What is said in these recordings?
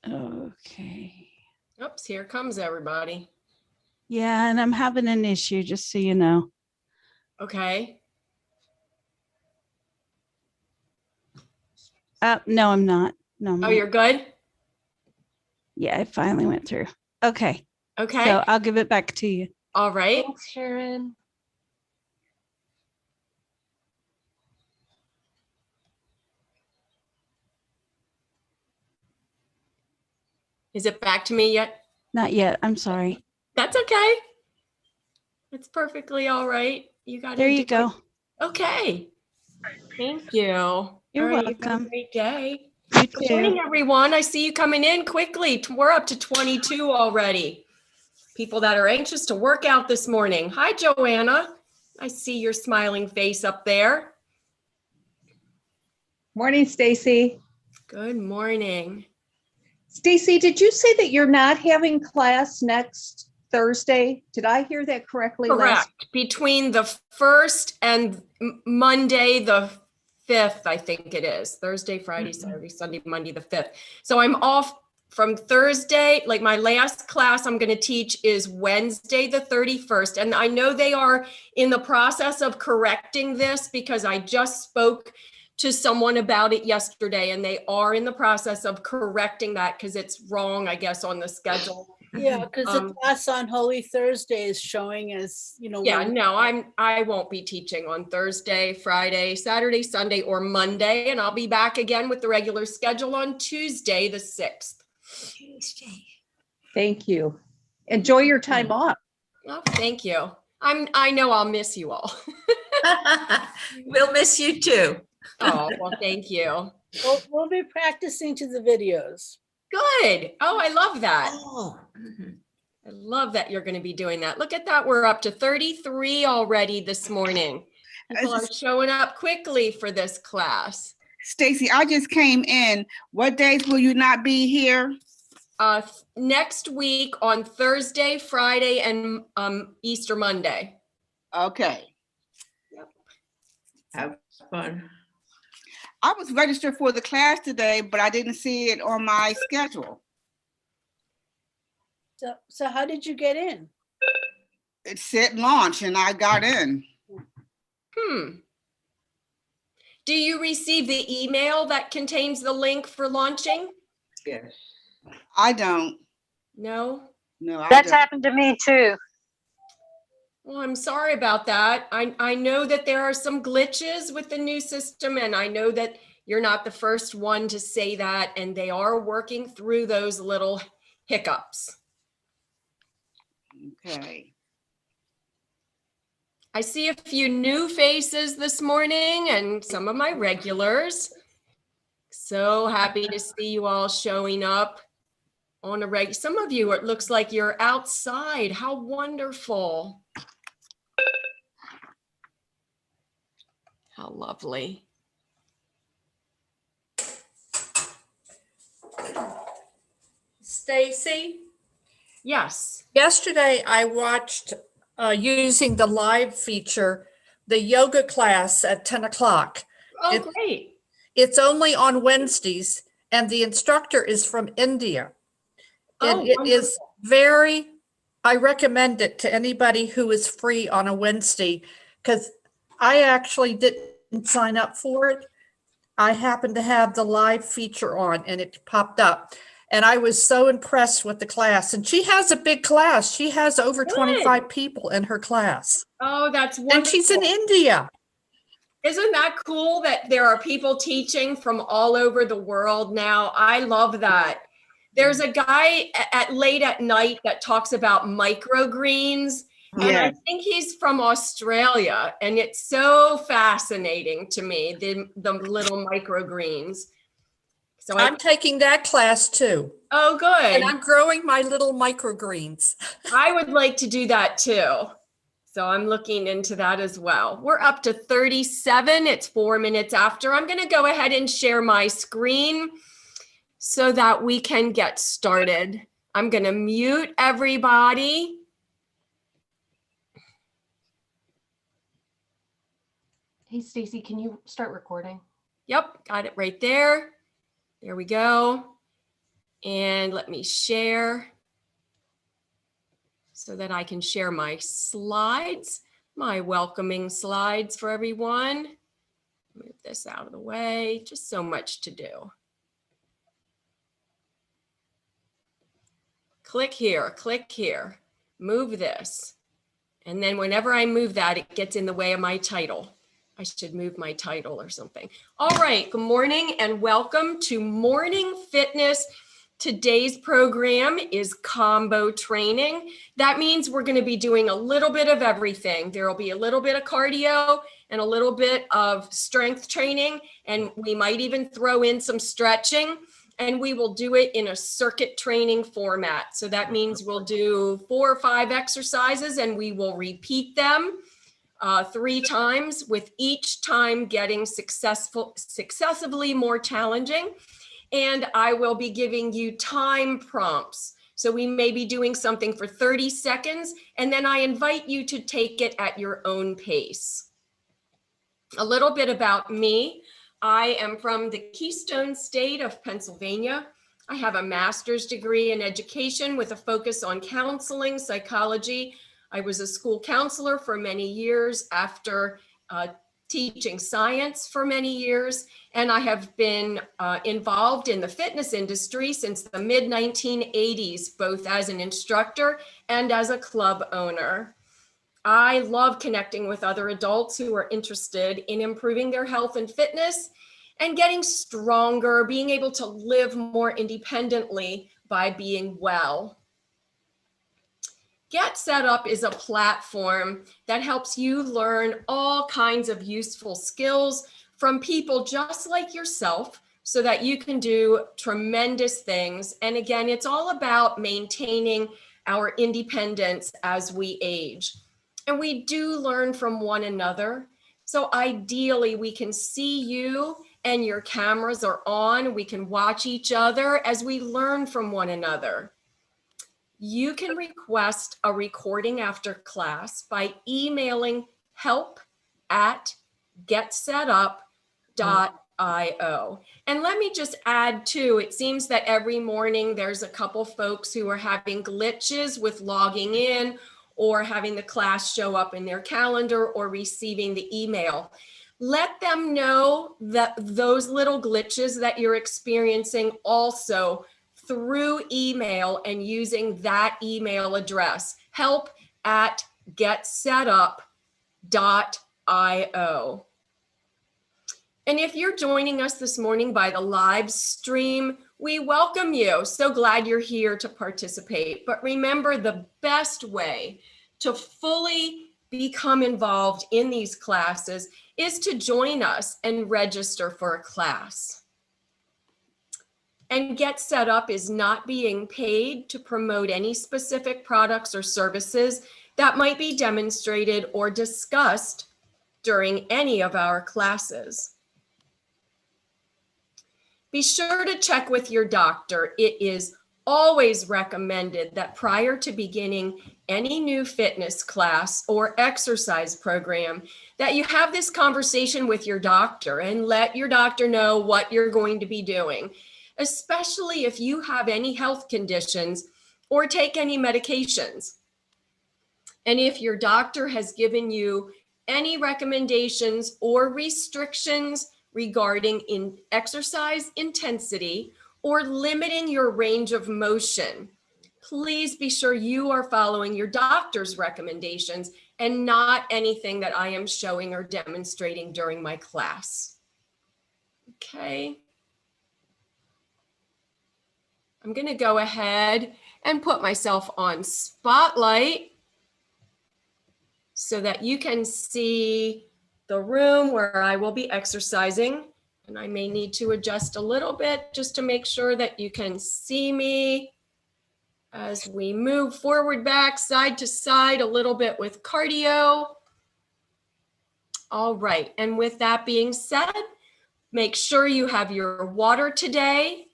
Okay. Oops, here comes everybody. Yeah, and I'm having an issue, just so you know. Okay. No, I'm not. No, I'm Oh, not. you're good? Yeah, it finally went through. Okay. Okay. So I'll give it back to you. All right. Thanks, Sharon. Is it back to me yet? Not yet. I'm sorry. That's okay. It's perfectly all right. You got There you go. Okay. Thank you. You're All right, you have a welcome. great day. You Good morning, too. everyone. I see you coming in quickly. We're up to 22 already. People that are anxious to work out this morning. Hi, Joanna. I see your smiling face up there. Morning, Stacy. Good morning. Stacy, did you say that you're not having class next Thursday? Did I hear that correctly? Correct. Between the 1st and Monday, the 5th, I think it is. Thursday, Friday, Saturday, Sunday, Monday, the 5th. So I'm off from Thursday. Like my last class I'm going to teach is Wednesday, the 31st. And I know they are in the process of correcting this because I just spoke to someone about it yesterday, and they are in the process of correcting that because it's wrong, I guess, on the schedule. Yeah, because the class on Holy Thursday is showing as, Yeah, no, I won't be teaching on Thursday, Friday, Saturday, Sunday, or Monday, and I'll be back again with the regular schedule on Tuesday, the 6th. Thank you. Enjoy your time off. Oh, thank you. I know I'll miss you all. We'll miss you too. Oh, well, thank you. we'll be practicing to the videos. Good. Oh, I love that. Oh. I love that you're going to be doing that. Look at that. We're up to 33 already this morning. People are showing up quickly for this class. Stacy, I just came in. What days will you not be here? Next week on Thursday, Friday, and Easter Monday. Okay. Yep. Have fun. I was registered for the class today, but I didn't see it on my schedule. So how did you get in? It said launch and I got in. Do you receive the email that contains the link for launching? Yes. I don't. No? No, That's happened to me too. Well, I'm sorry about that. I know that there are some glitches with the new system, and I know that you're not the first one to say that, and they are working through those little hiccups. Okay. I see a few new faces this morning and some of my regulars. So happy to see you all showing up on a regular. Some of you, it looks like you're outside. How wonderful. How lovely. Stacy, Yes. yesterday I watched using the live feature, the yoga class at 10 o'clock. Oh, great. It's only on Wednesdays, and the instructor is from India. And Oh, it wonderful. is I recommend it to anybody who is free on a Wednesday, because I actually didn't sign up for it. I happened to have the live feature on and it popped up. And I was so impressed with the class. And she has a big class. She has over 25 people in her class. Oh, that's wonderful. And she's in India. Isn't that cool that there are people teaching from all over the world now? I love that. There's a guy at late at night that talks about microgreens. And I think he's from Australia, and it's so fascinating to me, the little microgreens. So I'm taking that class too. Oh, good. And I'm growing my little microgreens. I would like to do that too. So I'm looking into that as well. We're up to 37. It's 4 minutes after. I'm going to go ahead and share my screen so that we can get started. I'm going to mute everybody. Hey, Stacy, can you start recording? Yep, got it right there. There we go. And let me share so that I can share my slides, my welcoming slides for everyone. Move this out of the way, just so much to do. Click here, move this. And then whenever I move that, it gets in the way of my title. I should move my title or something. All right, good morning and welcome to Morning Fitness. Today's program is combo training. That means we're going to be doing a little bit of everything. There will be a little bit of cardio and a little bit of strength training, and we might even throw in some stretching, and we will do it in a circuit training format. So that means we'll do 4 or 5 exercises and we will repeat them 3 times, with each time getting successively more challenging. And I will be giving you time prompts. So we may be doing something for 30 seconds, and then I invite you to take it at your own pace. A little bit about me. I am from the Keystone State of Pennsylvania. I have a master's degree in education with a focus on counseling, psychology. I was a school counselor for many years after teaching science for many years, and I have been involved in the fitness industry since the mid-1980s, both as an instructor and as a club owner. I love connecting with other adults who are interested in improving their health and fitness and getting stronger, being able to live more independently by being well. Get Set Up is a platform that helps you learn all kinds of useful skills from people just like yourself so that you can do tremendous things. And again, it's all about maintaining our independence as we age. And we do learn from one another. So ideally, we can see you and your cameras are on. We can watch each other as we learn from one another. You can request a recording after class by emailing help@getsetup.io. And let me just add too, it seems that every morning there's a couple folks who are having glitches with logging in or having the class show up in their calendar or receiving the email. Let them know that those little glitches that you're experiencing also through email and using that email address, help@getsetup.io. And if you're joining us this morning by the live stream, we welcome you. So glad you're here to participate. But remember, the best way to fully become involved in these classes is to join us and register for a class. And Get Set Up is not being paid to promote any specific products or services that might be demonstrated or discussed during any of our classes. Be sure to check with your doctor. It is always recommended that prior to beginning any new fitness class or exercise program, that you have this conversation with your doctor and let your doctor know what you're going to be doing, especially if you have any health conditions or take any medications. And if your doctor has given you any recommendations or restrictions regarding exercise intensity or limiting your range of motion, please be sure you are following your doctor's recommendations and not anything that I am showing or demonstrating during my class. Okay. I'm going to go ahead and put myself on Spotlight so that you can see the room where I will be exercising. And I may need to adjust a little bit just to make sure that you can see me as we move forward, back, side to side a little bit with cardio. All right. And with that being said, make sure you have your water today.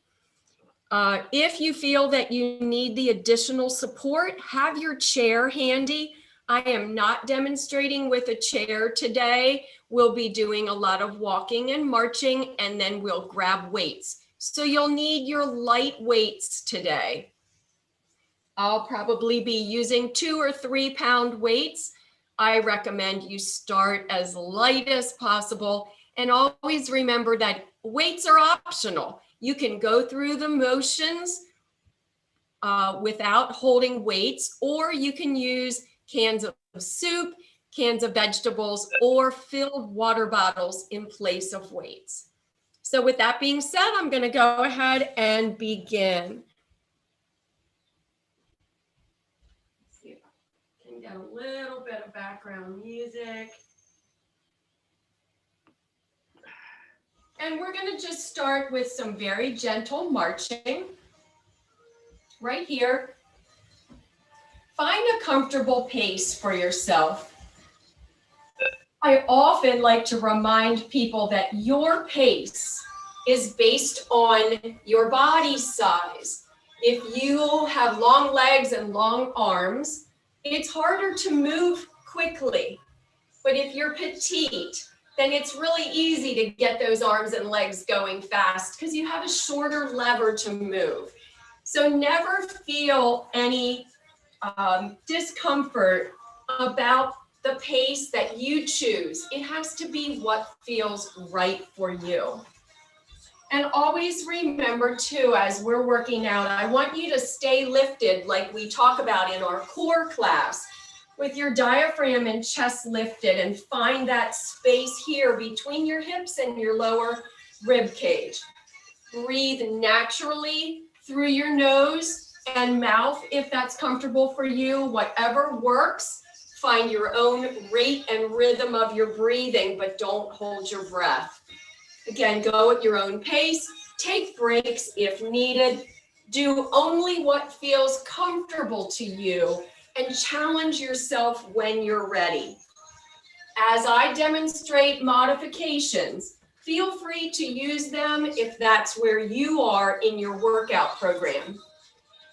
If you feel that you need the additional support, have your chair handy. I am not demonstrating with a chair today. We'll be doing a lot of walking and marching, and then we'll grab weights. So you'll need your light weights today. I'll probably be using 2 or 3 pound weights. I recommend you start as light as possible, and always remember that weights are optional. You can go through the motions without holding weights, or you can use cans of soup, cans of vegetables, or filled water bottles in place of weights. So with that being said, I'm going to go ahead and begin. Let's see if I can get a little bit of background music. And we're going to just start with some very gentle marching. Right here. Find a comfortable pace for yourself. I often like to remind people that your pace is based on your body size. If you have long legs and long arms, it's harder to move quickly. But if you're petite, then it's really easy to get those arms and legs going fast because you have a shorter lever to move. So never feel any discomfort about the pace that you choose. It has to be what feels right for you. And always remember too, as we're working out, I want you to stay lifted like we talk about in our core class, with your diaphragm and chest lifted, and find that space here between your hips and your lower rib cage. Breathe naturally through your nose and mouth if that's comfortable for you. Whatever works, find your own rate and rhythm of your breathing, but don't hold your breath. Again, go at your own pace, take breaks if needed, do only what feels comfortable to you, and challenge yourself when you're ready. As I demonstrate modifications, feel free to use them if that's where you are in your workout program.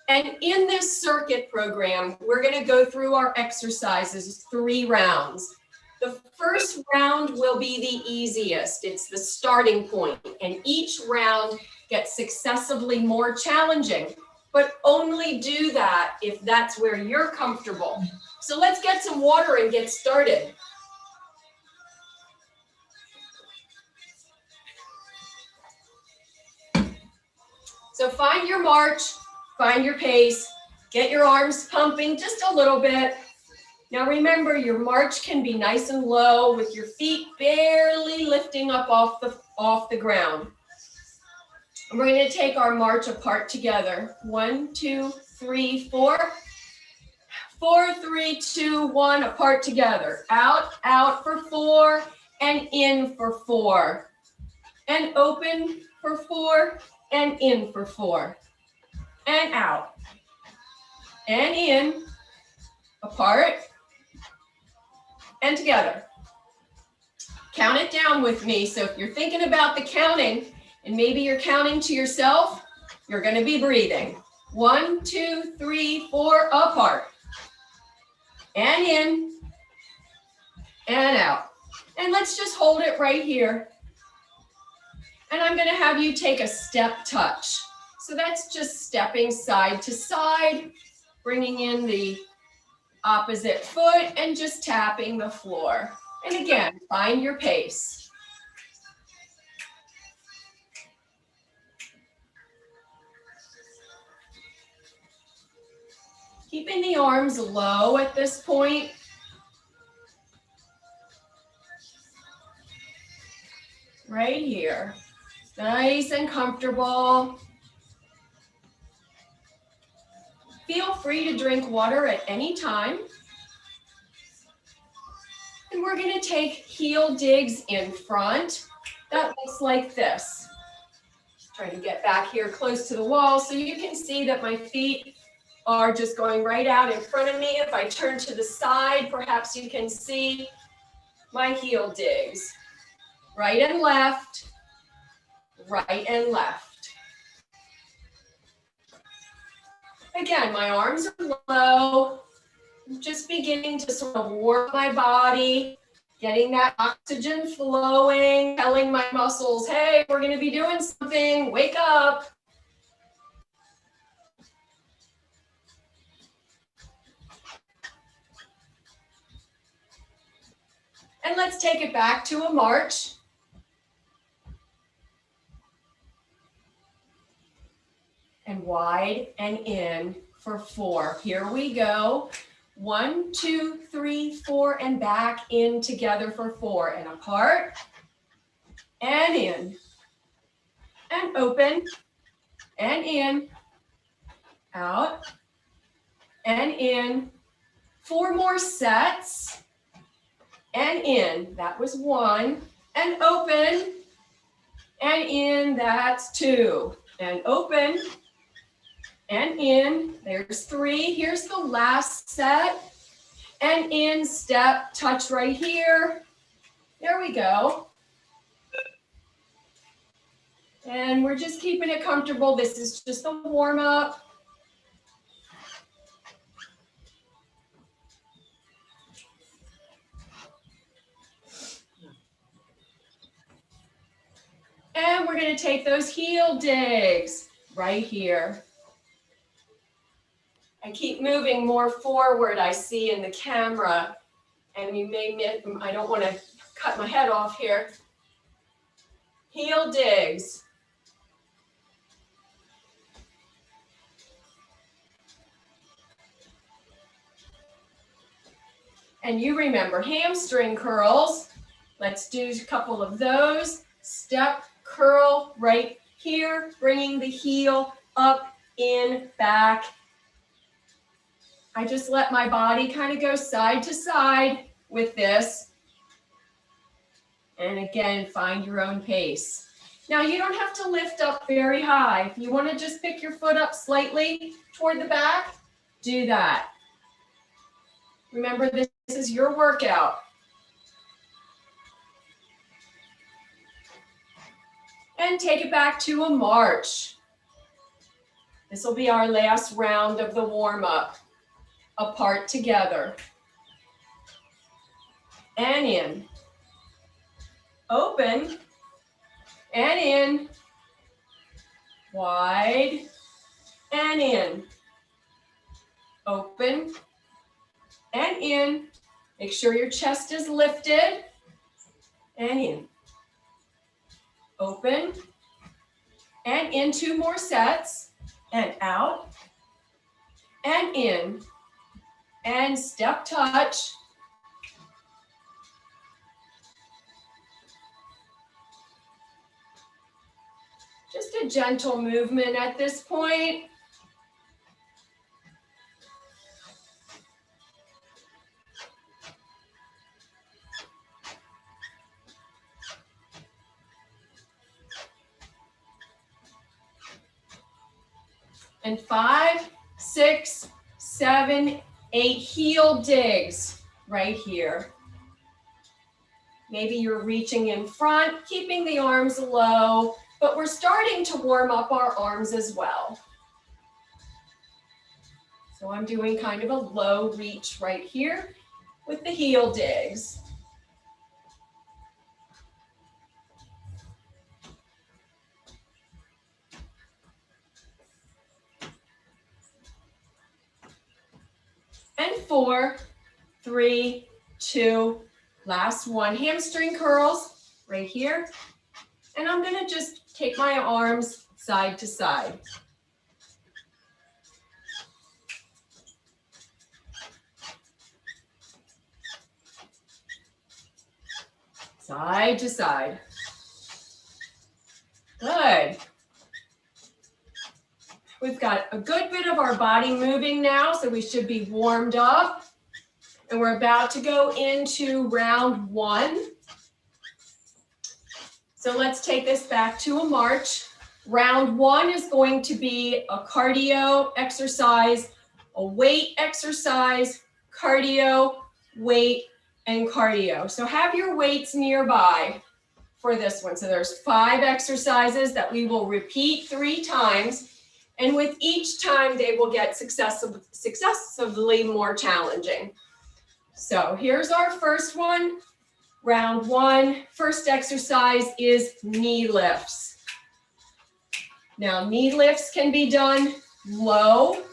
And in this circuit program, we're going to go through our exercises 3 rounds. The first round will be the easiest. It's the starting point, and each round gets successively more challenging, but only do that if that's where you're comfortable. So let's get some water and get started. So find your march, find your pace, get your arms pumping just a little bit. Now remember, your march can be nice and low with your feet barely lifting up off the ground. And we're going to take our march apart together. 1, 2, 3, 4. 4, 3, 2, 1, apart together. Out, out for 4, and in for 4. And open for 4, and in for 4. And out. And in, apart, and together. Count it down with me. So if you're thinking about the counting, and maybe you're counting to yourself, you're going to be breathing. 1, 2, 3, 4, apart. And in, and out. And let's just hold it right here. And I'm going to have you take a step touch. So that's just stepping side to side, bringing in the opposite foot and just tapping the floor. And again, find your pace. Keeping the arms low at this point. Right here. Nice and comfortable. Feel free to drink water at any time. And we're going to take heel digs in front. That looks like this. Try to get back here close to the wall so you can see that my feet are just going right out in front of me. If I turn to the side, perhaps you can see my heel digs. Right and left, right and left. Again, my arms are low. I'm just beginning to sort of warm my body. Getting that oxygen flowing, telling my muscles, hey, we're gonna be doing something, wake up. And let's take it back to a march. And wide and in for 4. Here we go. 1, 2, 3, 4, and back in together for 4. And apart, and in, and open, and in, out, and in. 4 more sets, and in. That was 1, and open, and in. That's 2, and open, and in. There's 3. Here's the last set. And in, step, touch right here. There we go. And we're just keeping it comfortable. This is just a warm up. And we're going to take those heel digs right here. I keep moving more forward, I see in the camera, and you may miss, I don't want to cut my head off here. Heel digs. And you remember hamstring curls. Let's do a couple of those. Step, curl right here, bringing the heel up, in, back. I just let my body kind of go side to side with this. And again, find your own pace. Now you don't have to lift up very high. If you want to just pick your foot up slightly toward the back, do that. Remember, this is your workout. And take it back to a march. This will be our last round of the warm-up. Apart together. And in. Open. And in. Wide. And in. Open. And in. Make sure your chest is lifted. And in. Open. And in. 2 more sets. And out. And in. And step touch. Just a gentle movement at this point. And 5, 6, 7, 8 heel digs right here. Maybe you're reaching in front, keeping the arms low, but we're starting to warm up our arms as well. So I'm doing kind of a low reach right here with the heel digs. And 4, 3, 2, last one. Hamstring curls right here. And I'm going to just take my arms side to side. Side to side. Good. We've got a good bit of our body moving now, so we should be warmed up. And we're about to go into round 1. So let's take this back to a march. Round 1 is going to be a cardio exercise, a weight exercise, cardio, weight, and cardio. So have your weights nearby for this one. So there's 5 exercises that we will repeat 3 times. And with each time, they will get successively more challenging. So here's our first one. Round one, first exercise is knee lifts. Now, knee lifts can be done low,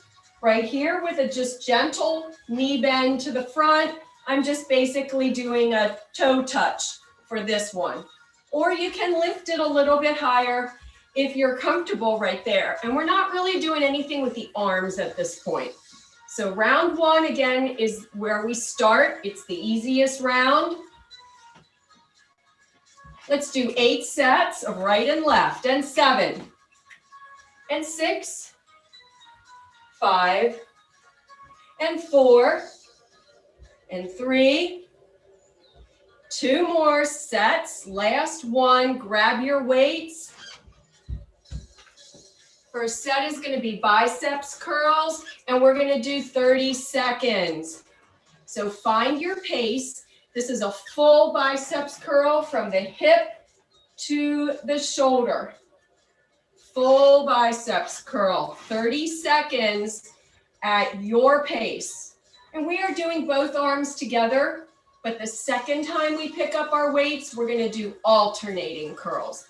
right here with a just gentle knee bend to the front. I'm just basically doing a toe touch for this one. Or you can lift it a little bit higher if you're comfortable right there. And we're not really doing anything with the arms at this point. So round one, again, is where we start. It's the easiest round. Let's do 8 sets of right and left, and 7, and 6, 5, and 4, and 3, 2 more sets. Last one, grab your weights. First set is going to be biceps curls, and we're going to do 30 seconds. So find your pace. This is a full biceps curl from the hip to the shoulder. Full biceps curl, 30 seconds at your pace. And we are doing both arms together, but the second time we pick up our weights, we're going to do alternating curls.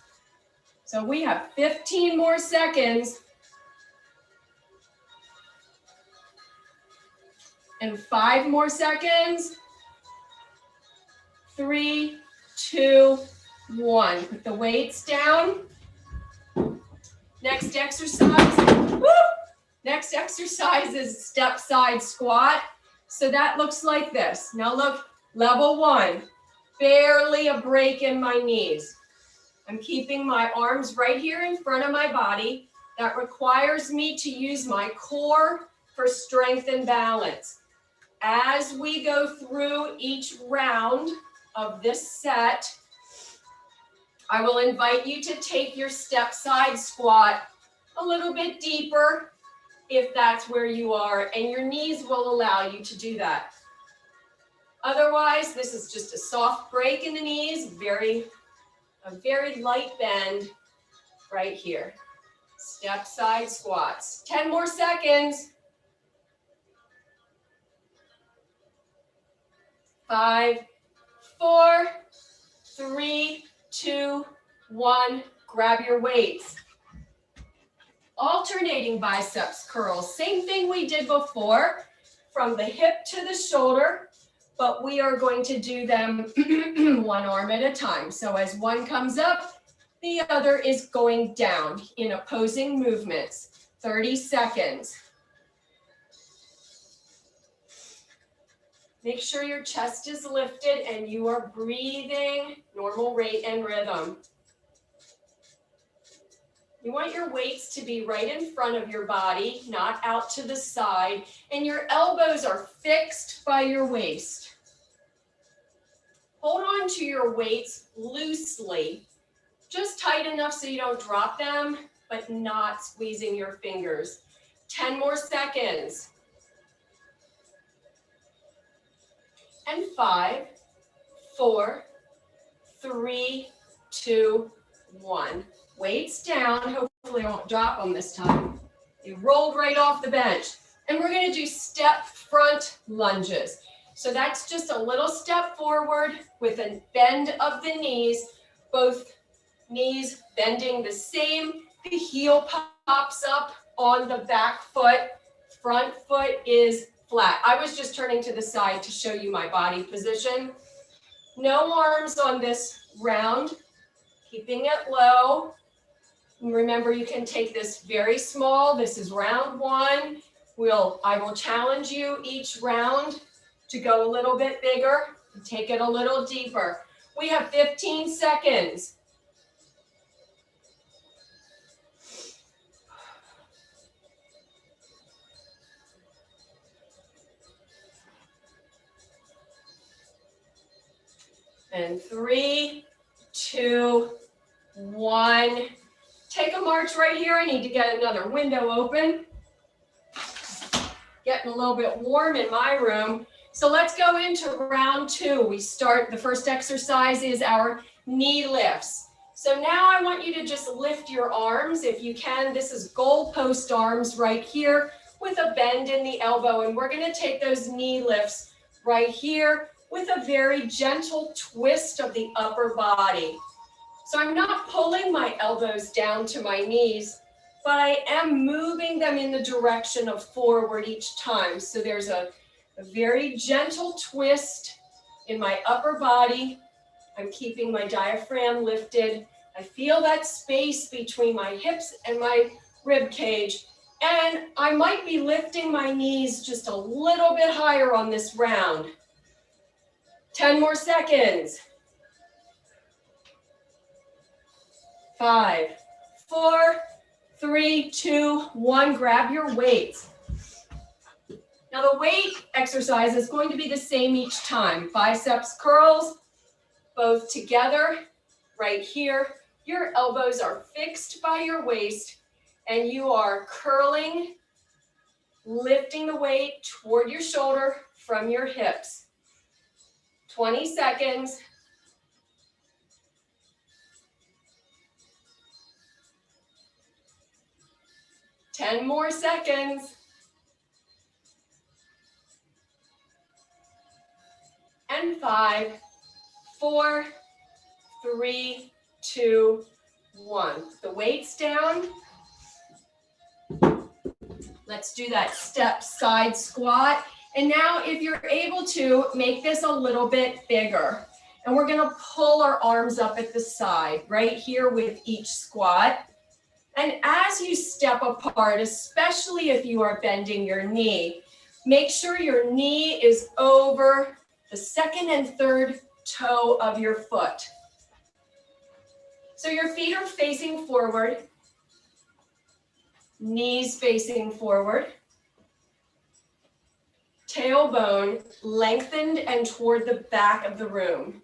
So we have 15 more seconds. And 5 more seconds. 3, 2, 1. Put the weights down. Next exercise. Woo! Next exercise is step side squat. So that looks like this. Now look, level 1. Barely a break in my knees. I'm keeping my arms right here in front of my body. That requires me to use my core for strength and balance. As we go through each round of this set, I will invite you to take your step side squat a little bit deeper if that's where you are, and your knees will allow you to do that. Otherwise, this is just a soft break in the knees, a very light bend right here. Step side squats. 10 more seconds. 5, 4, 3, 2, 1. Grab your weights. Alternating biceps curls. Same thing we did before, from the hip to the shoulder, but we are going to do them one arm at a time. So as one comes up, the other is going down in opposing movements. 30 seconds. Make sure your chest is lifted and you are breathing normal rate and rhythm. You want your weights to be right in front of your body, not out to the side, and your elbows are fixed by your waist. Hold on to your weights loosely, just tight enough so you don't drop them, but not squeezing your fingers. 10 more seconds. And 5, 4, 3, 2, 1. Weights down. Hopefully I won't drop them this time. They rolled right off the bench. And we're going to do step front lunges. So that's just a little step forward with a bend of the knees, both knees bending the same. The heel pops up on the back foot. Front foot is flat. I was just turning to the side to show you my body position. No arms on this round. Keeping it low. Remember, you can take this very small. This is round 1. I will challenge you each round to go a little bit bigger and take it a little deeper. We have 15 seconds. And 3, 2, 1. Take a march right here. I need to get another window open. Getting a little bit warm in my room. So let's go into round 2. The first exercise is our knee lifts. So now I want you to just lift your arms if you can. This is goalpost arms right here with a bend in the elbow. And we're going to take those knee lifts right here with a very gentle twist of the upper body. So I'm not pulling my elbows down to my knees, but I am moving them in the direction of forward each time. So there's a very gentle twist in my upper body. I'm keeping my diaphragm lifted. I feel that space between my hips and my rib cage. And I might be lifting my knees just a little bit higher on this round. 10 more seconds. 5, 4, 3, 2, 1. Grab your weights. Now the weight exercise is going to be the same each time. Biceps curls, both together, right here. Your elbows are fixed by your waist and you are curling, lifting the weight toward your shoulder from your hips. 20 seconds. Ten more seconds. And 5, 4, 3, 2, 1. The weight's down. Let's do that step side squat. And now if you're able to, make this a little bit bigger. And we're gonna pull our arms up at the side, right here with each squat. And as you step apart, especially if you are bending your knee, make sure your knee is over the second and third toe of your foot. So your feet are facing forward, knees facing forward, tailbone lengthened and toward the back of the room.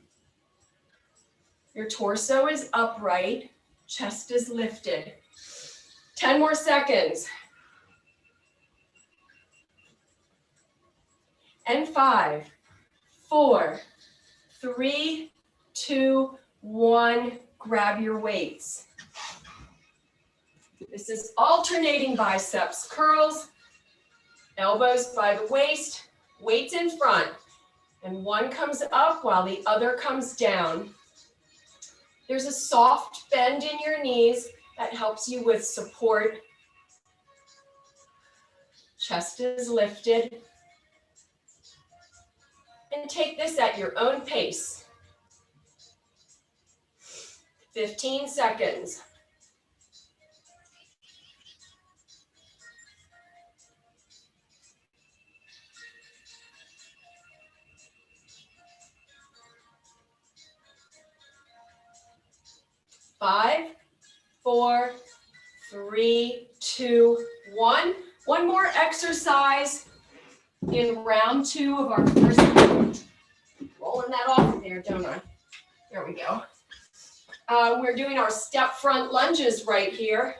Your torso is upright, chest is lifted. 10 more seconds. And 5, 4, 3, 2, 1. Grab your weights. This is alternating biceps curls, elbows by the waist, weights in front, and one comes up while the other comes down. There's a soft bend in your knees that helps you with support. Chest is lifted. And take this at your own pace. 15 seconds. Five, 4, 3, 2, 1. One more exercise in round 2 of our first. Rolling that off there, don't I? There we go. We're doing our step front lunges right here.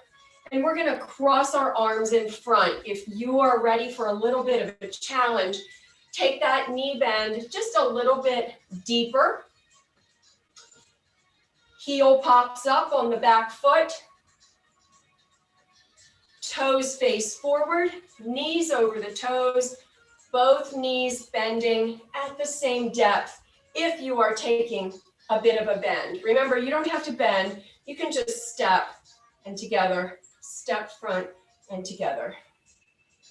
And we're gonna cross our arms in front. If you are ready for a little bit of a challenge, take that knee bend just a little bit deeper. Heel pops up on the back foot. Toes face forward, knees over the toes, both knees bending at the same depth if you are taking a bit of a bend. Remember, you don't have to bend, you can just step and together, step front and together.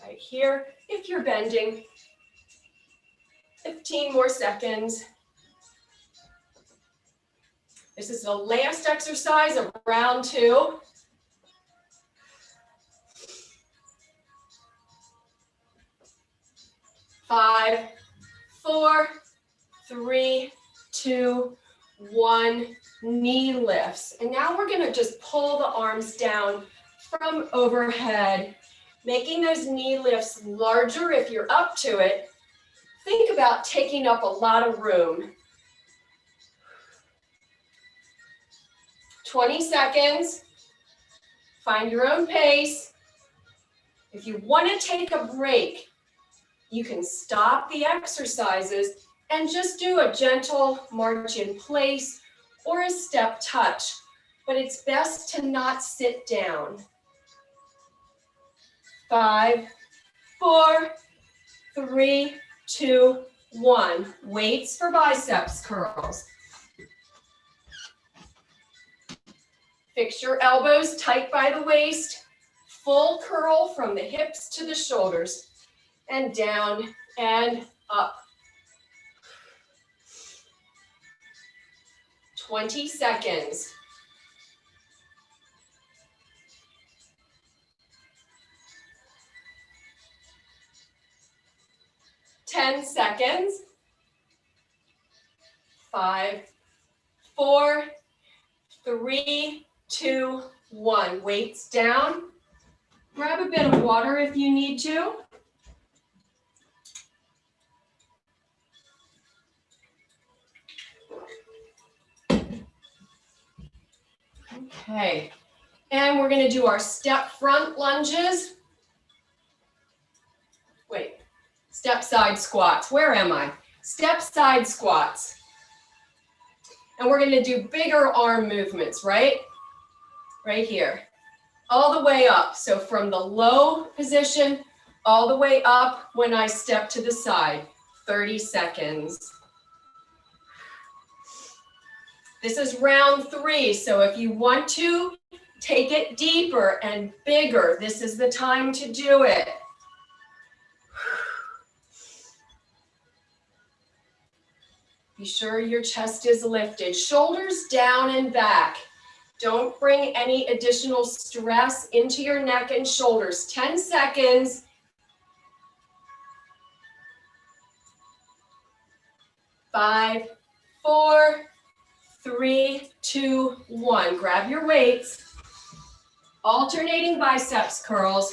Right here, if you're bending, 15 more seconds. This is the last exercise of round 2. Five, 4, 3, 2, 1. Knee lifts. And now we're going to just pull the arms down from overhead, making those knee lifts larger if you're up to it. Think about taking up a lot of room. 20 seconds. Find your own pace. If you want to take a break, you can stop the exercises and just do a gentle march in place or a step touch, but it's best to not sit down. 5, 4, 3, 2, 1. Weights for biceps curls. Fix your elbows tight by the waist. Full curl from the hips to the shoulders. And down and up. 20 seconds. Ten seconds. 5, 4, 3, 2, 1. Weights down. Grab a bit of water if you need to. Okay, and we're going to do our step front lunges. Wait, step side squats. Where am I? Step side squats. And we're going to do bigger arm movements, right? Right here. All the way up. So from the low position, all the way up when I step to the side. 30 seconds. This is round 3. So if you want to take it deeper and bigger, this is the time to do it. Be sure your chest is lifted. Shoulders down and back. Don't bring any additional stress into your neck and shoulders. 10 seconds. 5, 4, 3, 2, 1. Grab your weights. Alternating biceps curls.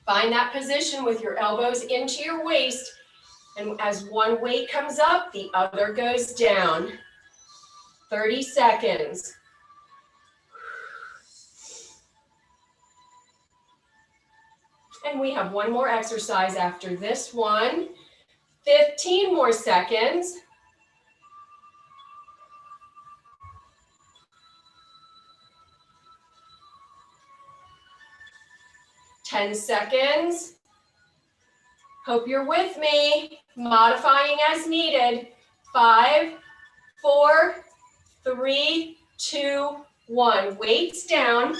Find that position with your elbows into your waist. And as one weight comes up, the other goes down. 30 seconds. And we have one more exercise after this one. 15 more seconds. 10 seconds. Hope you're with me. Modifying as needed. 5, 4, 3, 2, 1. Weights down.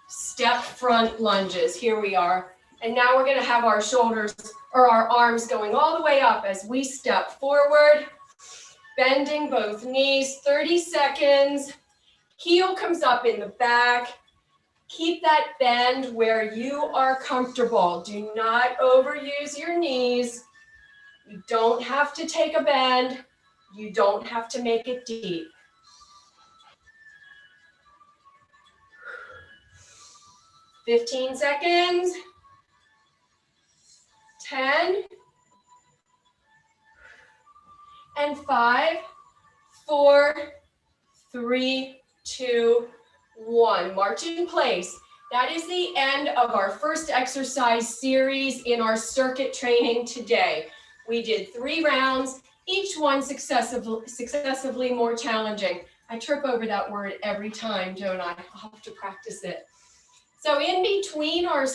Step front lunges. Here we are. And now we're going to have our shoulders or our arms going all the way up as we step forward. Bending both knees. 30 seconds. Heel comes up in the back. Keep that bend where you are comfortable. Do not overuse your knees. You don't have to take a bend. You don't have to make it deep. "15 seconds. 10. And 5, 4, 3, 2, 1. March in place. That is the end of our first exercise series in our circuit training today. We did 3 rounds, each one successively more challenging. I trip over that word every time, don't I? I'll have to practice it. So in between our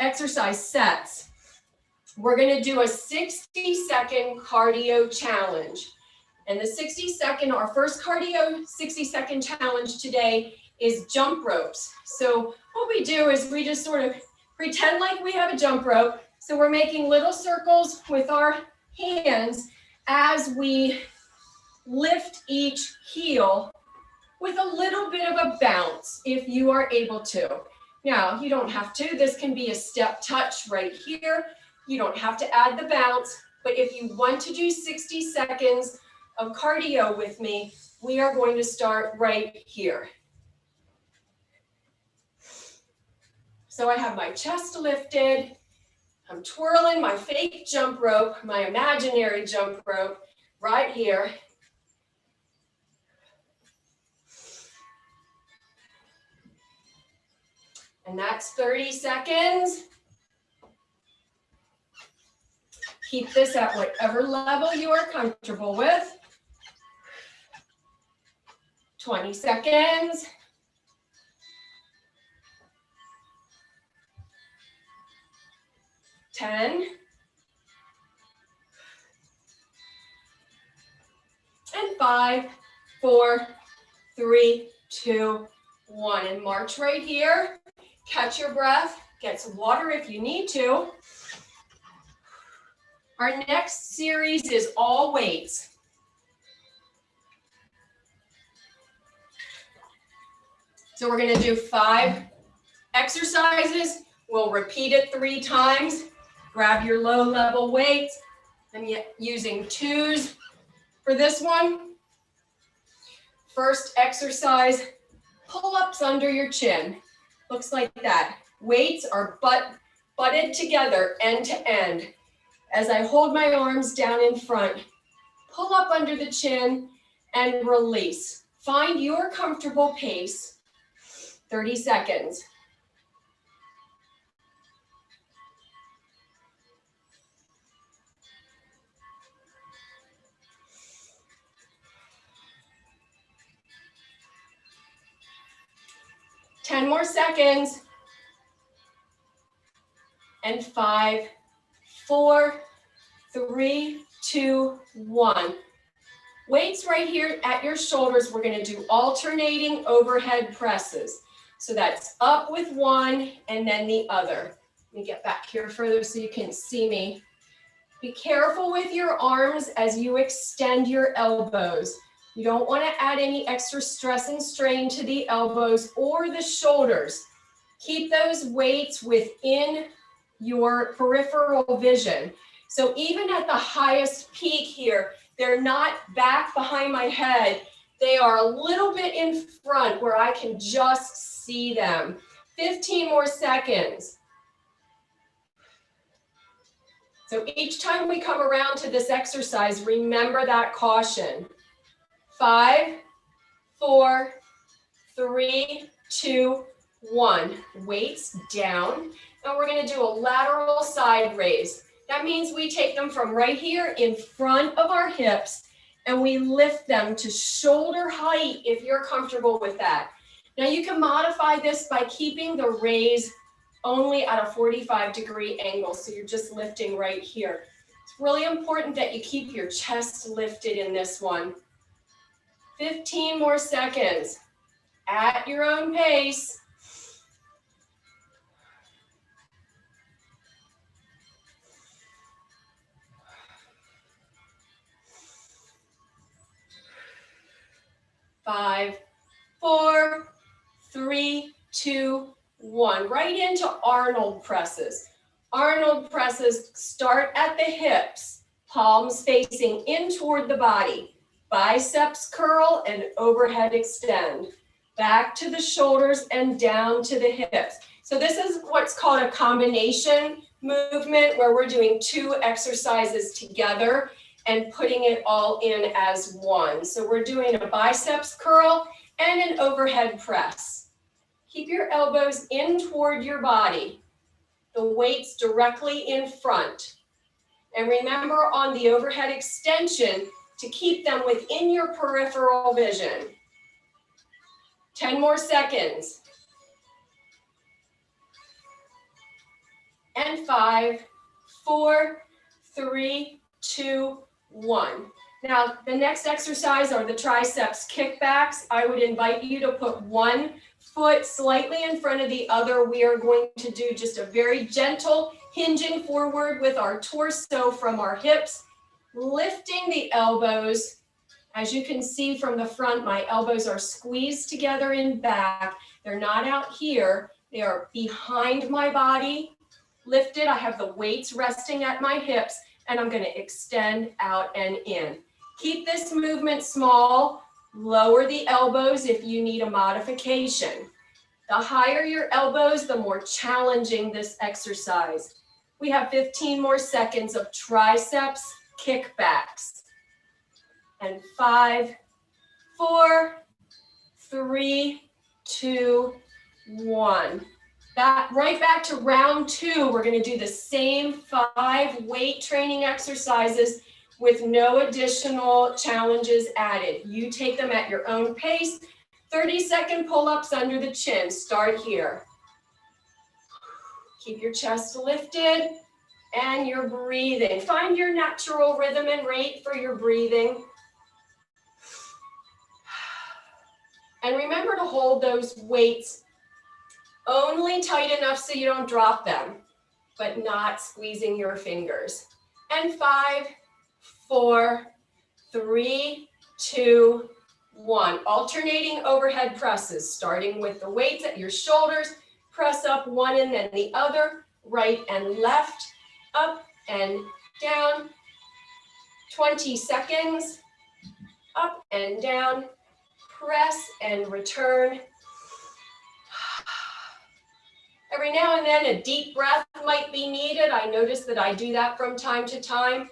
exercise sets, we're going to do a 60-second cardio challenge. And the our first cardio 60-second challenge today is jump ropes. So what we do is we just sort of pretend like we have a jump rope. So we're making little circles with our hands as we lift each heel with a little bit of a bounce if you are able to. Now, you don't have to. This can be a step touch right here. You don't have to add the bounce, but if you want to do 60 seconds of cardio with me, we are going to start right here. So I have my chest lifted. I'm twirling my fake jump rope, my imaginary jump rope right here. And that's 30 seconds. Keep this at whatever level you are comfortable with. 20 seconds. 10. And 5, 4, 3, 2, 1. And march right here. Catch your breath. Get some water if you need to. Our next series is all weights. So we're going to do 5 exercises. We'll repeat it 3 times. Grab your low level weights. I'm using 2s for this one. First exercise, pull-ups under your chin. Looks like that. Weights are butted together end to end. As I hold my arms down in front, pull up under the chin and release. Find your comfortable pace. 30 seconds. Ten more seconds. And 5, 4, 3, 2, 1. Weights right here at your shoulders. We're going to do alternating overhead presses. So that's up with one and then the other. Let me get back here further so you can see me. Be careful with your arms as you extend your elbows. You don't want to add any extra stress and strain to the elbows or the shoulders. Keep those weights within your peripheral vision. So even at the highest peak here, they're not back behind my head. They are a little bit in front where I can just see them. 15 more seconds. So each time we come around to this exercise, remember that caution. 5, 4, 3, 2, 1. Weights down. Now we're going to do a lateral side raise. That means we take them from right here in front of our hips and we lift them to shoulder height if you're comfortable with that. Now you can modify this by keeping the raise only at a 45-degree angle. So you're just lifting right here. It's really important that you keep your chest lifted in this one. 15 more seconds at your own pace. Five, 4, 3, 2, 1. Right into Arnold presses. Arnold presses start at the hips, palms facing in toward the body. Biceps curl and overhead extend. Back to the shoulders and down to the hips. So this is what's called a combination movement where we're doing 2 exercises together and putting it all in as one. So we're doing a biceps curl and an overhead press. Keep your elbows in toward your body, the weights directly in front. And remember on the overhead extension to keep them within your peripheral vision. 10 more seconds. And 5, 4, 3, 2, 1. Now, the next exercise are the triceps kickbacks. I would invite you to put one foot slightly in front of the other. We are going to do just a very gentle hinging forward with our torso from our hips, lifting the elbows. As you can see from the front, my elbows are squeezed together in back. They're not out here. They are behind my body, lifted. I have the weights resting at my hips, and I'm going to extend out and in. Keep this movement small. Lower the elbows if you need a modification. The higher your elbows, the more challenging this exercise. We have 15 more seconds of triceps kickbacks. And 5, 4, 3, 2, 1. Right back to round 2. We're going to do the same 5 weight training exercises with no additional challenges added. You take them at your own pace. 30-second pull-ups under the chin. Start here. Keep your chest lifted. and your breathing. Find your natural rhythm and rate for your breathing. And remember to hold those weights only tight enough so you don't drop them, but not squeezing your fingers. And 5, 4, 3, 2, 1. Alternating overhead presses, starting with the weights at your shoulders. Press up one and then the other, right and left, up and down. 20 seconds, up and down. Press and return. Every now and then a deep breath might be needed. I notice that I do that from time to time.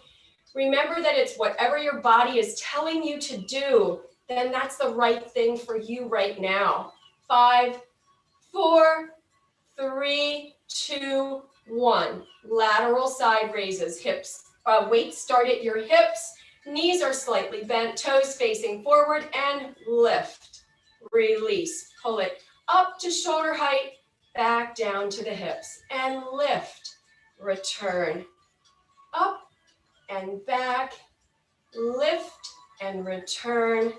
Remember that it's whatever your body is telling you to do, then that's the right thing for you right now. 5, 4, 3, 2, 1. Lateral side raises, hips, weights start at your hips, knees are slightly bent, toes facing forward, and lift, release, pull it up to shoulder height, back down to the hips, and lift, return, up and back, lift and return.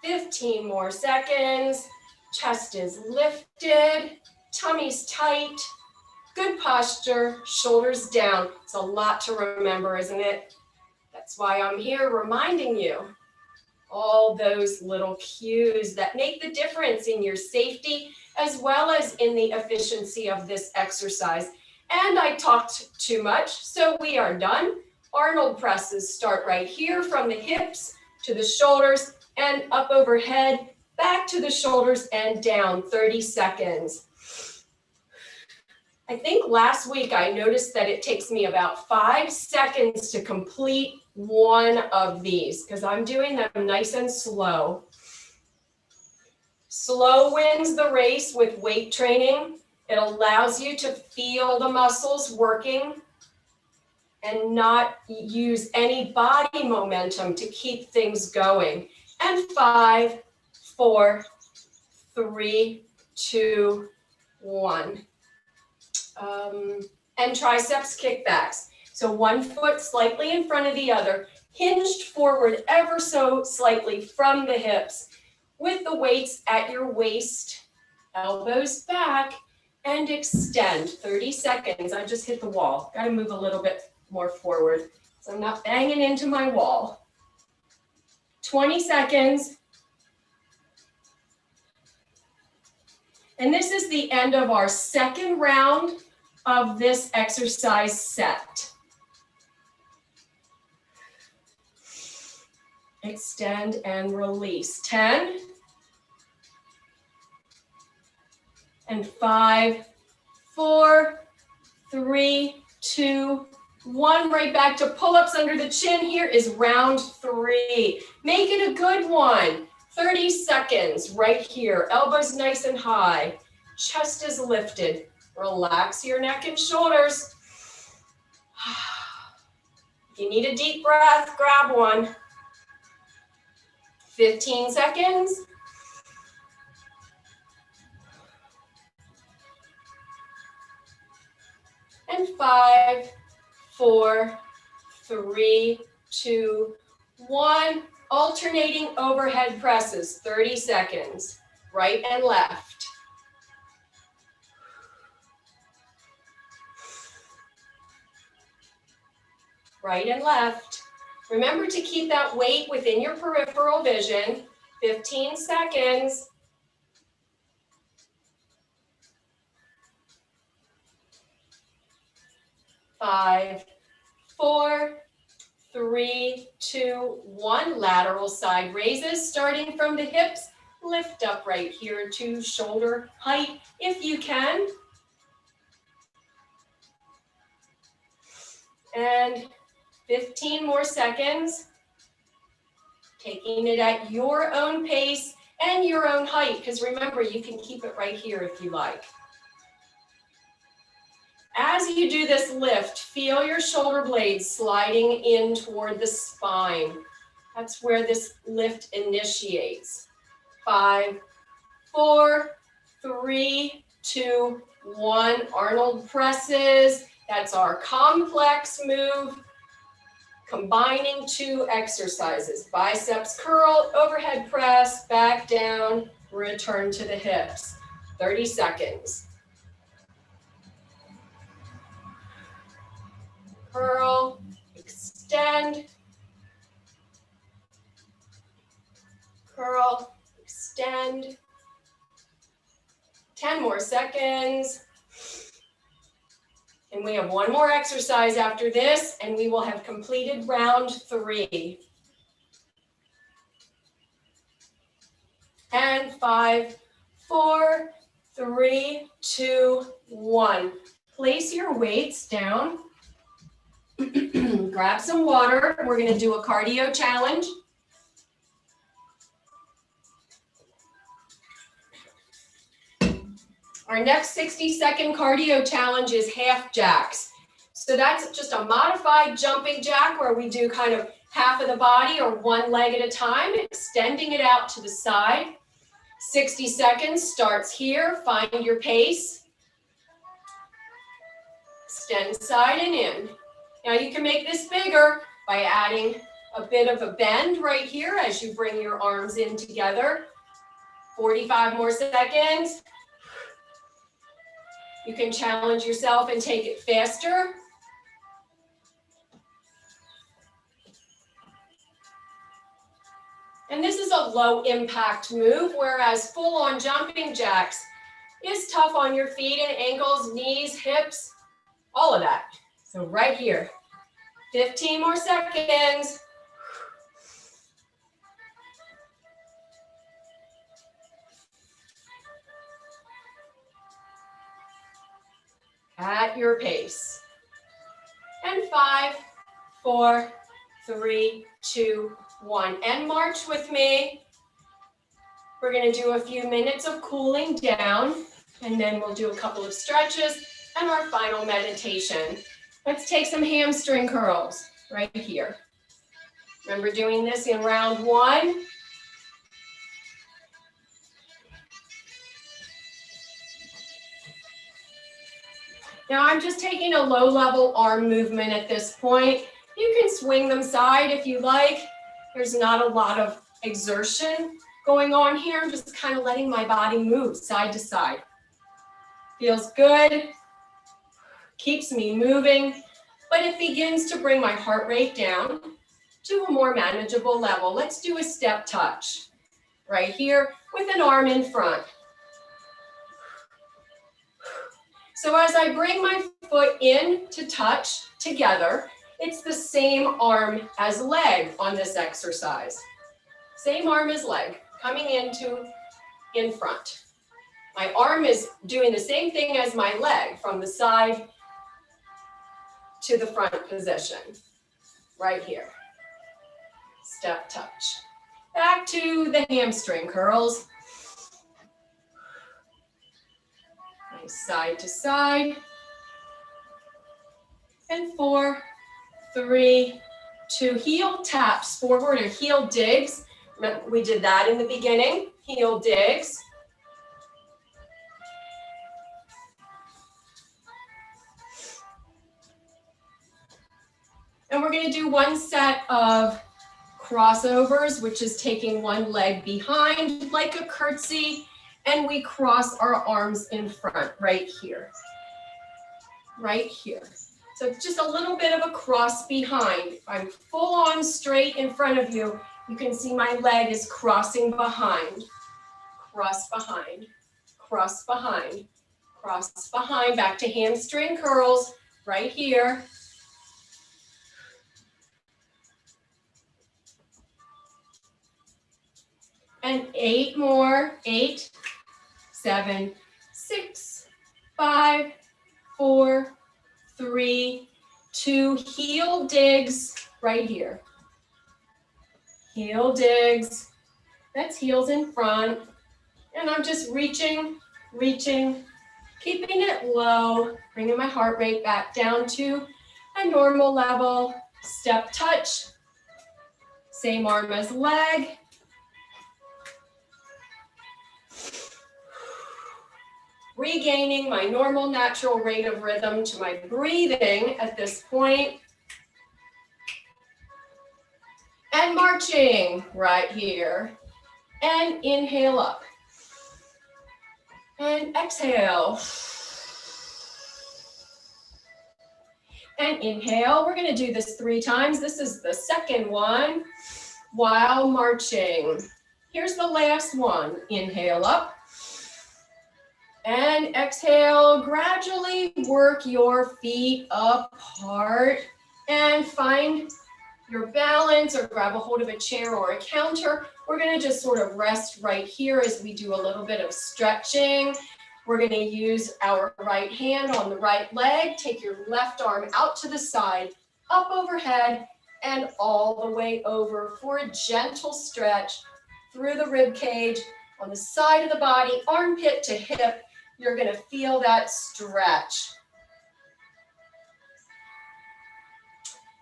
15 more seconds. Chest is lifted, tummy's tight, good posture, shoulders down. It's a lot to remember, isn't it? That's why I'm here reminding you all those little cues that make the difference in your safety as well as in the efficiency of this exercise. And I talked too much, so we are done. Arnold presses start right here from the hips to the shoulders and up overhead, back to the shoulders and down, 30 seconds. I think last week I noticed that it takes me about 5 seconds to complete one of these because I'm doing them nice and slow. Slow wins the race with weight training. It allows you to feel the muscles working and not use any body momentum to keep things going. And 5, 4, 3, 2, 1. And triceps kickbacks. So one foot slightly in front of the other, hinged forward ever so slightly from the hips, with the weights at your waist, elbows back, and extend. 30 seconds. I just hit the wall. Got to move a little bit more forward so I'm not banging into my wall. 20 seconds. And this is the end of our second round of this exercise set. Extend and release. 10 and 5, 4, 3, 2, 1. Right back to pull-ups under the chin. Here is round 3. Make it a good one. 30 seconds right here. Elbows nice and high. Chest is lifted. Relax your neck and shoulders. If you need a deep breath, grab one. 15 seconds. And 5, 4, 3, 2, 1. Alternating overhead presses, 30 seconds, right and left. Right and left. Remember to keep that weight within your peripheral vision. 15 seconds. Five, 4, 3, 2, 1. Lateral side raises starting from the hips. Lift up right here to shoulder height if you can. And 15 more seconds. Taking it at your own pace and your own height, because remember, you can keep it right here if you like. As you do this lift, feel your shoulder blades sliding in toward the spine. That's where this lift initiates. 5, 4, 3, 2, 1. Arnold presses. That's our complex move, combining two exercises, biceps curl, overhead press, back down, return to the hips. 30 seconds. Curl, extend, curl, extend. 10 more seconds. And we have one more exercise after this, and we will have completed round 3. And 5, 4, 3, 2, 1. Place your weights down. Grab some water. We're going to do a cardio challenge. Our next 60-second cardio challenge is half jacks. So that's just a modified jumping jack where we do kind of half of the body or one leg at a time, extending it out to the side. 60 seconds starts here. Find your pace. Extend side and in. Now you can make this bigger by adding a bit of a bend right here as you bring your arms in together. 45 more seconds. You can challenge yourself and take it faster. And this is a low impact move, whereas full on jumping jacks is tough on your feet and ankles, knees, hips, all of that. So right here, 15 more seconds. At your pace. And 5, 4, 3, 2, 1. And march with me. We're going to do a few minutes of cooling down, and then we'll do a couple of stretches and our final meditation. Let's take some hamstring curls right here. Remember doing this in round 1? Now I'm just taking a low level arm movement at this point. You can swing them side if you like. There's not a lot of exertion going on here. I'm just kind of letting my body move side to side. Feels good, keeps me moving, but it begins to bring my heart rate down to a more manageable level. Let's do a step touch right here with an arm in front. So as I bring my foot in to touch together, it's the same arm as leg on this exercise. Same arm as leg, coming into in front. My arm is doing the same thing as my leg from the side to the front position, right here. Step touch. Back to the hamstring curls. Nice side to side. And 4, 3, 2, heel taps forward or heel digs. We did that in the beginning, heel digs. And we're going to do one set of crossovers, which is taking one leg behind like a curtsy, and we cross our arms in front right here. Right here. So just a little bit of a cross behind. If I'm full on straight in front of you, you can see my leg is crossing behind. Cross behind, cross behind, cross behind. Back to hamstring curls right here. And 8 more, 8, 7, 6, 5, 4, 3, 2, heel digs right here. Heel digs, that's heels in front. And I'm just reaching, reaching, keeping it low, bringing my heart rate back down to a normal level. Step touch, same arm as leg. regaining my normal natural rate of rhythm to my breathing at this point. And marching right here. And inhale up. And exhale. And inhale. We're going to do this 3 times. This is the second one while marching. Here's the last one. Inhale up. And exhale. Gradually work your feet apart and find your balance, or grab a hold of a chair or a counter. We're going to just sort of rest right here as we do a little bit of stretching. We're going to use our right hand on the right leg. Take your left arm out to the side, up overhead, and all the way over for a gentle stretch through the rib cage on the side of the body, armpit to hip. You're going to feel that stretch.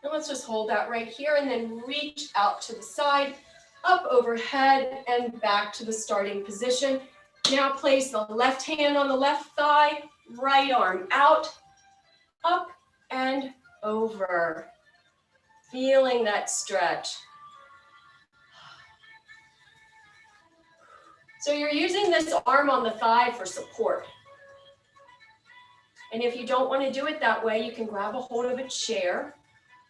And let's just hold that right here and then reach out to the side, up overhead and back to the starting position. Now place the left hand on the left thigh, right arm out, up and over. Feeling that stretch. So you're using this arm on the thigh for support. And if you don't want to do it that way, you can grab a hold of a chair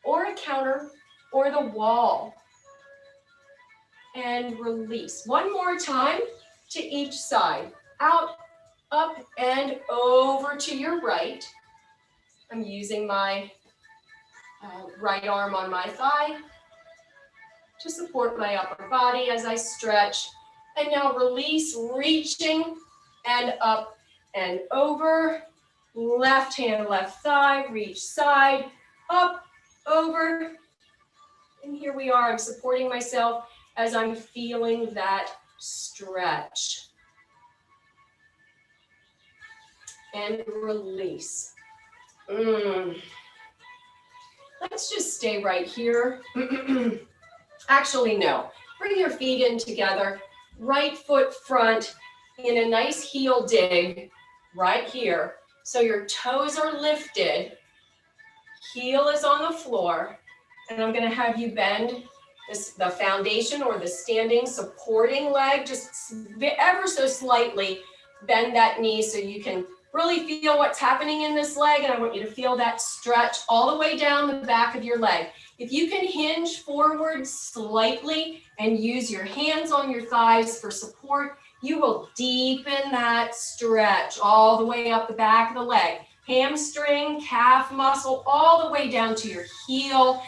or a counter or the wall. And release. One more time to each side. Out, up, and over to your right. I'm using my right arm on my thigh to support my upper body as I stretch. And now release, reaching and up and over. Left hand, left thigh, reach side, up, over. And here we are. I'm supporting myself as I'm feeling that stretch. And release. Let's just stay right here. Actually, no. Bring your feet in together. Right foot front in a nice heel dig right here. So your toes are lifted. Heel is on the floor. And I'm going to have you bend the foundation or the standing supporting leg, just ever so slightly bend that knee so you can really feel what's happening in this leg. And I want you to feel that stretch all the way down the back of your leg. If you can hinge forward slightly and use your hands on your thighs for support, you will deepen that stretch all the way up the back of the leg. Hamstring, calf muscle, all the way down to your heel.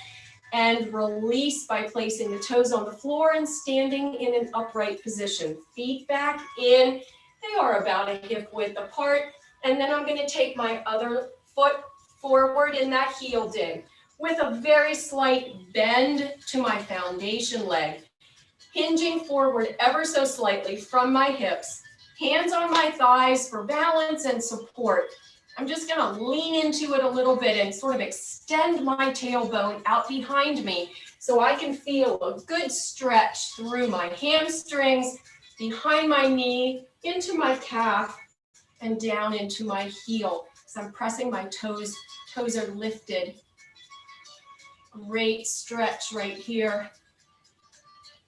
And release by placing the toes on the floor and standing in an upright position. Feet back in. They are about a hip width apart. And then I'm going to take my other foot forward in that heel dig with a very slight bend to my foundation leg. Hinging forward ever so slightly from my hips. Hands on my thighs for balance and support. I'm just going to lean into it a little bit and sort of extend my tailbone out behind me so I can feel a good stretch through my hamstrings, behind my knee, into my calf, and down into my heel. So I'm pressing my toes. Toes are lifted. Great stretch right here.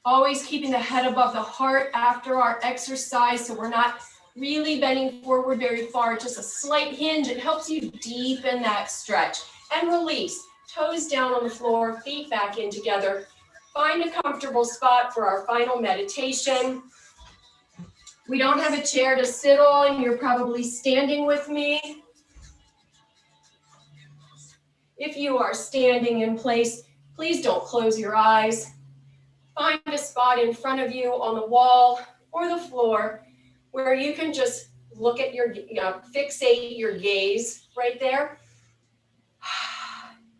Always keeping the head above the heart after our exercise so we're not really bending forward very far, just a slight hinge. It helps you deepen that stretch. And release. Toes down on the floor, feet back in together. Find a comfortable spot for our final meditation. We don't have a chair to sit on. You're probably standing with me. If you are standing in place, please don't close your eyes. Find a spot in front of you on the wall or the floor where you can just look at your, fixate your gaze right there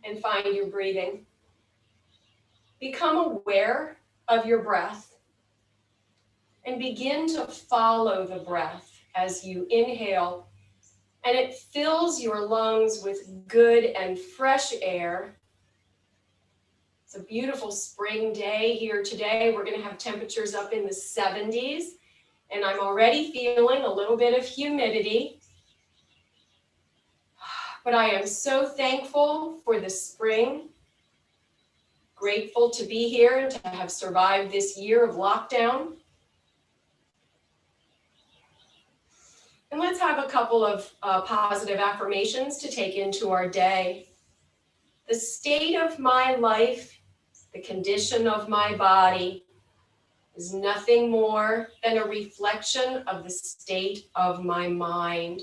and find your breathing. Become aware of your breath and begin to follow the breath as you inhale, and it fills your lungs with good and fresh air. It's a beautiful spring day here today. We're going to have temperatures up in the 70s. And I'm already feeling a little bit of humidity. but I am so thankful for the spring. Grateful to be here and to have survived this year of lockdown. And let's have a couple of positive affirmations to take into our day. The state of my life, the condition of my body, is nothing more than a reflection of the state of my mind.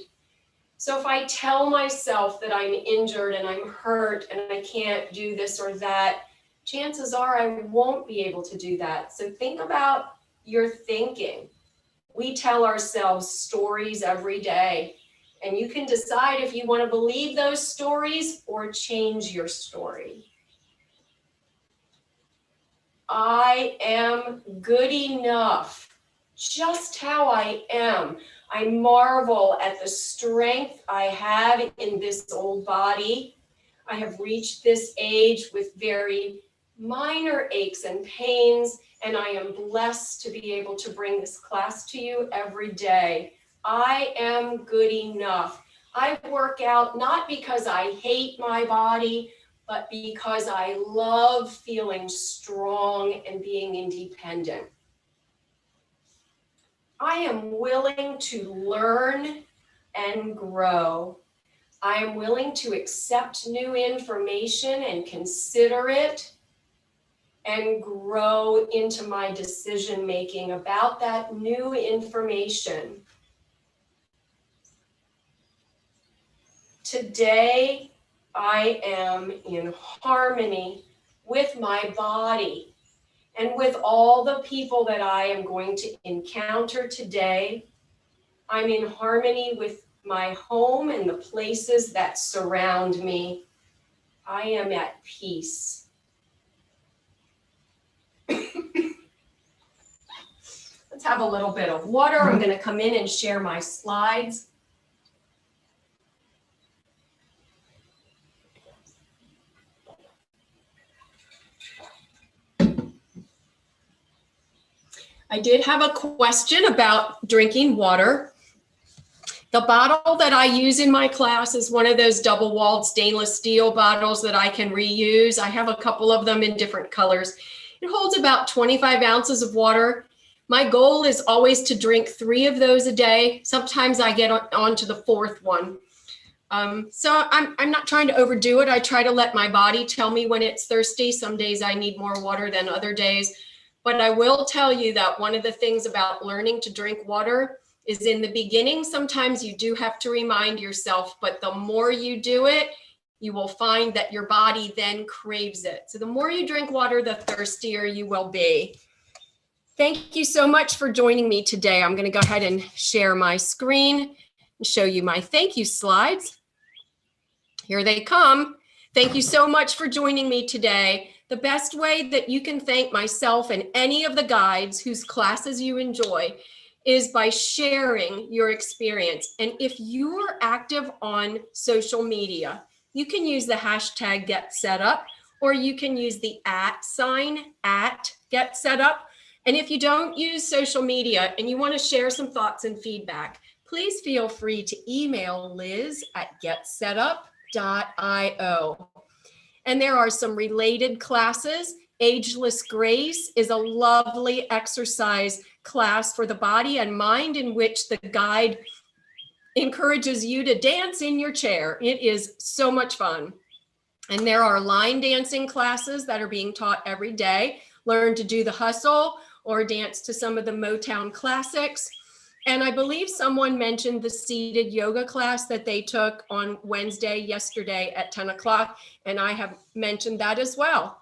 So if I tell myself that I'm injured and I'm hurt and I can't do this or that, chances are I won't be able to do that. So think about your thinking. We tell ourselves stories every day, and you can decide if you want to believe those stories or change your story. I am good enough, just how I am. I marvel at the strength I have in this old body. I have reached this age with very minor aches and pains, and I am blessed to be able to bring this class to you every day. I am good enough. I work out not because I hate my body, but because I love feeling strong and being independent. I am willing to learn and grow. I am willing to accept new information and consider it and grow into my decision-making about that new information. Today, I am in harmony with my body and with all the people that I am going to encounter today. I'm in harmony with my home and the places that surround me. I am at peace. Let's have a little bit of water. I'm going to come in and share my slides. I did have a question about drinking water. The bottle that I use in my class is one of those double-walled stainless steel bottles that I can reuse. I have a couple of them in different colors. It holds about 25 ounces of water. My goal is always to drink 3 of those a day. Sometimes I get on to the 4th one. So I'm not trying to overdo it. I try to let my body tell me when it's thirsty. Some days I need more water than other days. But I will tell you that one of the things about learning to drink water is in the beginning, sometimes you do have to remind yourself, but the more you do it, you will find that your body then craves it. So the more you drink water, the thirstier you will be. Thank you so much for joining me today. I'm going to go ahead and share my screen and show you my thank you slides. Here they come. Thank you so much for joining me today. The best way that you can thank myself and any of the guides whose classes you enjoy is by sharing your experience. And if you're active on social media, you can use the hashtag #GetSetUp, or you can use the @ @GetSetUp. And if you don't use social media and you want to share some thoughts and feedback, please feel free to email Liz at getsetup.io. And there are some related classes. Ageless Grace is a lovely exercise class for the body and mind in which the guide encourages you to dance in your chair. It is so much fun. And there are line dancing classes that are being taught every day. Learn to do the hustle or dance to some of the Motown classics. And I believe someone mentioned the seated yoga class that they took on Wednesday, yesterday at 10 o'clock. And I have mentioned that as well.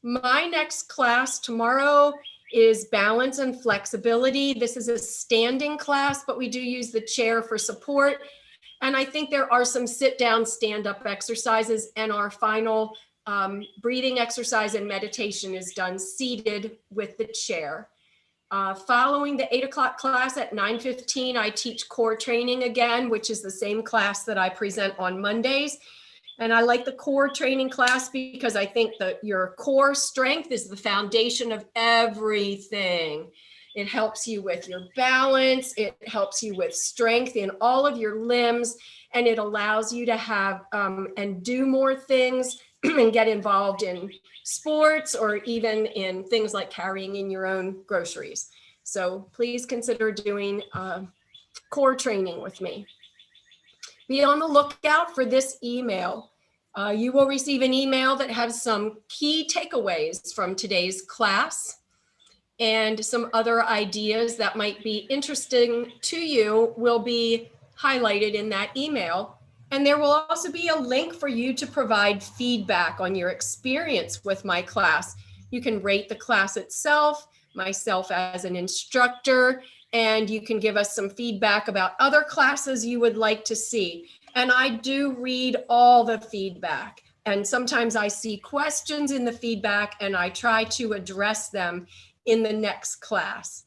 My next class tomorrow is balance and flexibility. This is a standing class, but we do use the chair for support. And I think there are some sit down, stand up exercises, and our final breathing exercise and meditation is done seated with the chair. Following the 8 o'clock class at 9:15, I teach core training again, which is the same class that I present on Mondays. And I like the core training class because I think that your core strength is the foundation of everything. It helps you with your balance. It helps you with strength in all of your limbs. And it allows you to have and do more things and get involved in sports or even in things like carrying in your own groceries. So please consider doing core training with me. Be on the lookout for this email. You will receive an email that has some key takeaways from today's class and some other ideas that might be interesting to you will be highlighted in that email. And there will also be a link for you to provide feedback on your experience with my class. You can rate the class itself, myself as an instructor, and you can give us some feedback about other classes you would like to see. And I do read all the feedback. And sometimes I see questions in the feedback and I try to address them in the next class.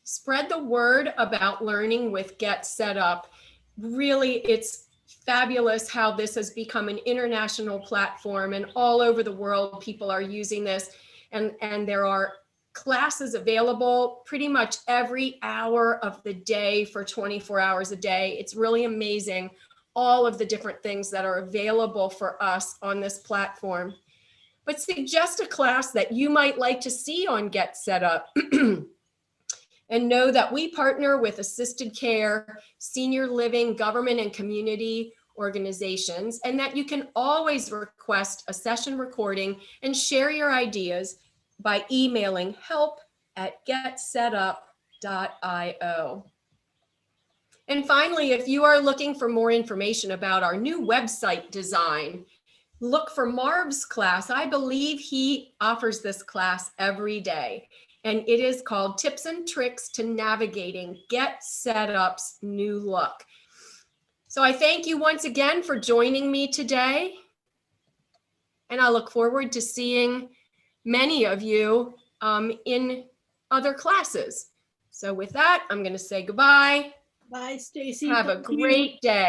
Spread the word about learning with Get Set Up. Really, it's fabulous how this has become an international platform, and all over the world, people are using this. And there are classes available pretty much every hour of the day for 24 hours a day. It's really amazing, all of the different things that are available for us on this platform. But suggest a class that you might like to see on Get Set Up. And know that we partner with assisted care, senior living, government, and community organizations, and that you can always request a session recording and share your ideas by emailing help@getsetup.io. And finally, if you are looking for more information about our new website design, look for Marb's class. I believe he offers this class every day. And it is called Tips and Tricks to Navigating Get Set Up's New Look. So I thank you once again for joining me today. And I look forward to seeing many of you in other classes. So with that, I'm going to say goodbye. Bye, Stacy. Have a Thank you. great day.